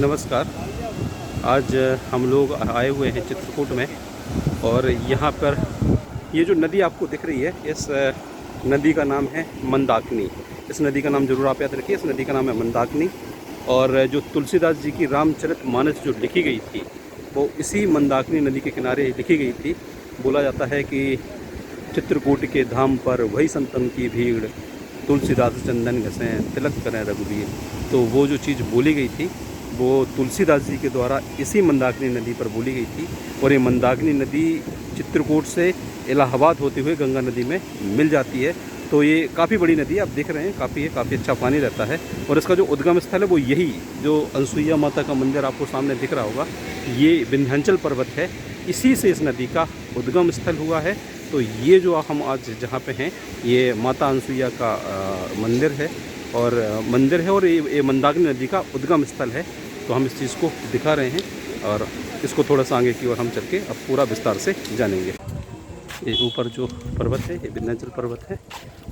नमस्कार। आज हम लोग आए हुए हैं चित्रकूट में और यहाँ पर ये जो नदी आपको दिख रही है, इस नदी का नाम है मंदाकिनी। इस नदी का नाम जरूर आप याद रखिए, इस नदी का नाम है मंदाकिनी। और जो तुलसीदास जी की रामचरितमानस जो लिखी गई थी वो इसी मंदाकिनी नदी के किनारे लिखी गई थी। बोला जाता है कि चित्रकूट के धाम पर वही संतन की भीड़, तुलसीदास चंदन घसें तिलक करें रघुवीर। तो वो जो चीज़ बोली गई थी वो तुलसीदास जी के द्वारा इसी मंदाकिनी नदी पर बोली गई थी। और ये मंदाकिनी नदी चित्रकूट से इलाहाबाद होते हुए गंगा नदी में मिल जाती है। तो ये काफ़ी बड़ी नदी है, आप देख रहे हैं, काफ़ी अच्छा पानी रहता है। और इसका जो उद्गम स्थल है वो यही जो अनसुईया माता का मंदिर आपको सामने दिख रहा होगा, ये विंध्याचल पर्वत है। इसी से इस नदी का उद्गम स्थल हुआ है। तो ये जो हम आज जहाँ पे हैं ये माता अनसुईया का मंदिर है और ये मंदाकिनी नदी का उद्गम स्थल है। तो हम इस चीज़ को दिखा रहे हैं और इसको थोड़ा सा आगे की ओर हम चल के अब पूरा विस्तार से जानेंगे। ये ऊपर जो पर्वत है ये विंध्याचल पर्वत है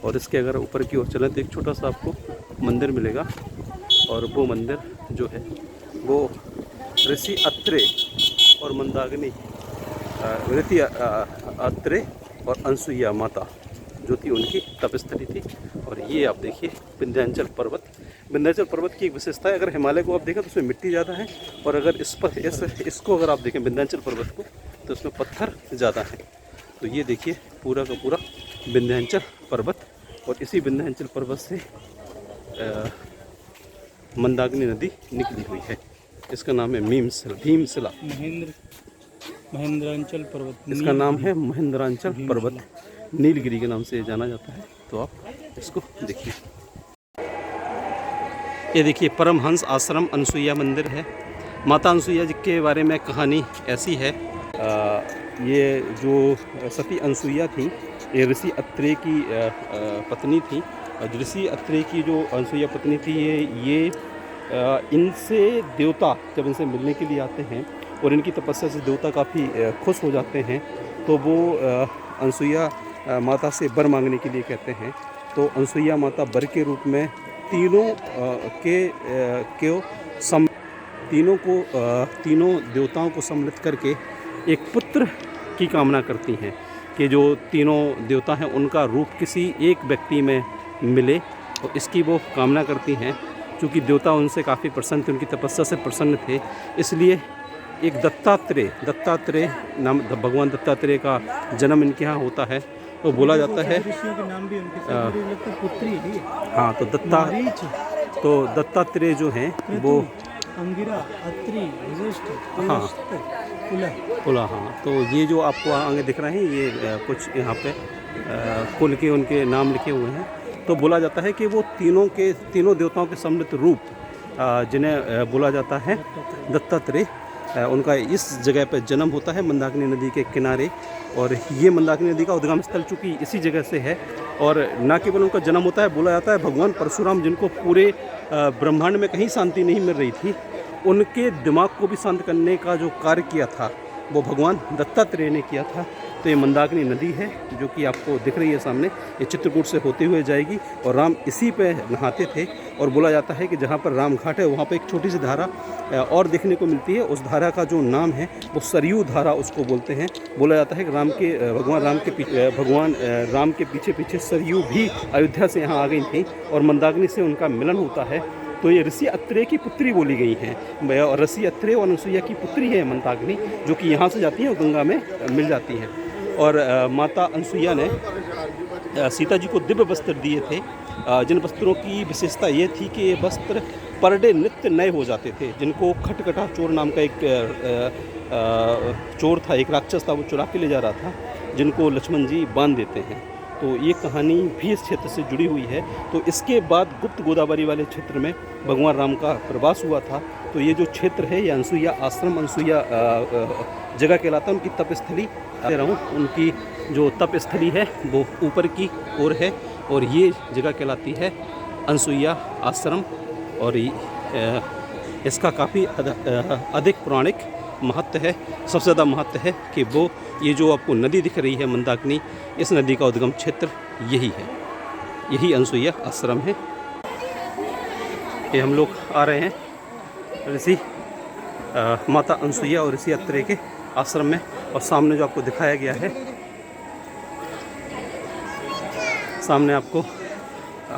और इसके अगर ऊपर की ओर चलें तो एक छोटा सा आपको मंदिर मिलेगा। और वो मंदिर जो है वो ऋषि अत्रे और मंदाकिनी, ऋषि अत्रे और अनसुईया माता जो थी उनकी तपस्थली थी। और ये आप देखिए विंध्याचल पर्वत। विंध्याचल पर्वत की एक विशेषता है, अगर हिमालय को आप देखें तो उसमें मिट्टी ज़्यादा है और अगर इसको अगर आप देखें विंध्याचल पर्वत को तो उसमें पत्थर ज़्यादा है। तो ये देखिए पूरा का पूरा विंध्याचल पर्वत और इसी विंध्याचल पर्वत से मंदाकिनी नदी निकली हुई है। इसका नाम है भीमशिला महेंद्रांचल पर्वत। इसका नाम है महेंद्रांचल पर्वत, नीलगिरी के नाम से जाना जाता है। तो आप इसको देखिए। ये देखिए परमहंस आश्रम अनसुईया मंदिर है। माता अनसुईया जी के बारे में कहानी ऐसी है, ये जो सती अनसुईया थी ये ऋषि अत्रेय की पत्नी थी। ऋषि अत्रेय की जो अनसुईया पत्नी थी ये इनसे देवता जब इनसे मिलने के लिए आते हैं और इनकी तपस्या से देवता काफ़ी खुश हो जाते हैं तो वो अनसुईया माता से वर मांगने के लिए कहते हैं। तो अनसुईया माता वर के रूप में तीनों देवताओं को सम्मिलित करके एक पुत्र की कामना करती हैं कि जो तीनों देवता हैं उनका रूप किसी एक व्यक्ति में मिले। और इसकी वो कामना करती हैं। क्योंकि देवता उनसे काफ़ी प्रसन्न थे, उनकी तपस्या से प्रसन्न थे, इसलिए एक दत्तात्रेय नाम भगवान दत्तात्रेय का जन्म इनके यहाँ होता है। तो बोला जाता है ऋषियों के नाम भी उनके पुत्री है। हाँ, तो दत्तात्रेय जो हैं वो अंगिरा, अत्रि, वशिष्ठ, हाँ कुला। हाँ, तो ये जो आपको आगे दिख रहे हैं ये कुछ यहाँ पे कुल के उनके नाम लिखे हुए हैं। तो बोला जाता है कि वो तीनों देवताओं के सम्मिलित रूप जिन्हें बोला जाता है दत्तात्रेय, उनका इस जगह पर जन्म होता है मंदाकिनी नदी के किनारे। और ये मंदाकिनी नदी का उद्गम स्थल चूँकि इसी जगह से है और न केवल उनका जन्म होता है, बोला जाता है भगवान परशुराम जिनको पूरे ब्रह्मांड में कहीं शांति नहीं मिल रही थी, उनके दिमाग को भी शांत करने का जो कार्य किया था वो भगवान दत्तात्रेय ने किया था। तो ये मंदाकिनी नदी है जो कि आपको दिख रही है सामने, ये चित्रकूट से होते हुए जाएगी और राम इसी पे नहाते थे। और बोला जाता है कि जहाँ पर राम घाट है वहाँ पे एक छोटी सी धारा और देखने को मिलती है। उस धारा का जो नाम है वो सरयू धारा उसको बोलते हैं। बोला जाता है कि भगवान राम के पीछे पीछे सरयू भी अयोध्या से यहाँ आ गई थी और मंदाकिनी से उनका मिलन होता है। तो ये ऋषि अत्रेय की पुत्री बोली गई हैं और ऋषि अत्रेय और अनसुईया की पुत्री है मंदाकिनी, जो कि यहाँ से जाती है और गंगा में मिल जाती है। और माता अनसुईया ने सीता जी को दिव्य वस्त्र दिए थे, जिन वस्त्रों की विशेषता ये थी कि ये वस्त्र पर डे नित्य नए हो जाते थे। जिनको खटकटा चोर नाम का एक चोर था, एक राक्षस था, वो चुरा के ले जा रहा था, जिनको लक्ष्मण जी बांध देते हैं। तो ये कहानी भी इस क्षेत्र से जुड़ी हुई है। तो इसके बाद गुप्त गोदावरी वाले क्षेत्र में भगवान राम का प्रवास हुआ था। तो ये जो क्षेत्र है ये अनसुईया आश्रम, अनसुईया जगह कहलाता है। उनकी तपस्थली उनकी जो तपस्थली है वो ऊपर की ओर है और ये जगह कहलाती है अनसुईया आश्रम। और इसका काफ़ी अधिक पौराणिक महत्व है। सबसे ज़्यादा महत्व है कि वो ये जो आपको नदी दिख रही है मंदाकिनी, इस नदी का उद्गम क्षेत्र यही है, यही अनसुईया आश्रम है। ये हम लोग आ रहे हैं ऋषि माता अनसुईया और ऋषि अत्रेय के आश्रम में। और सामने जो आपको दिखाया गया है, सामने आपको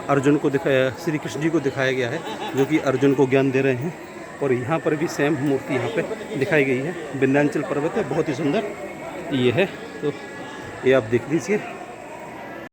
अर्जुन को दिखाया, श्री कृष्ण जी को दिखाया गया है जो कि अर्जुन को ज्ञान दे रहे हैं। और यहाँ पर भी सेम मूर्ति यहाँ पे दिखाई गई है। विंध्याचल पर्वत है, बहुत ही सुंदर ये है। तो ये आप देख लीजिए।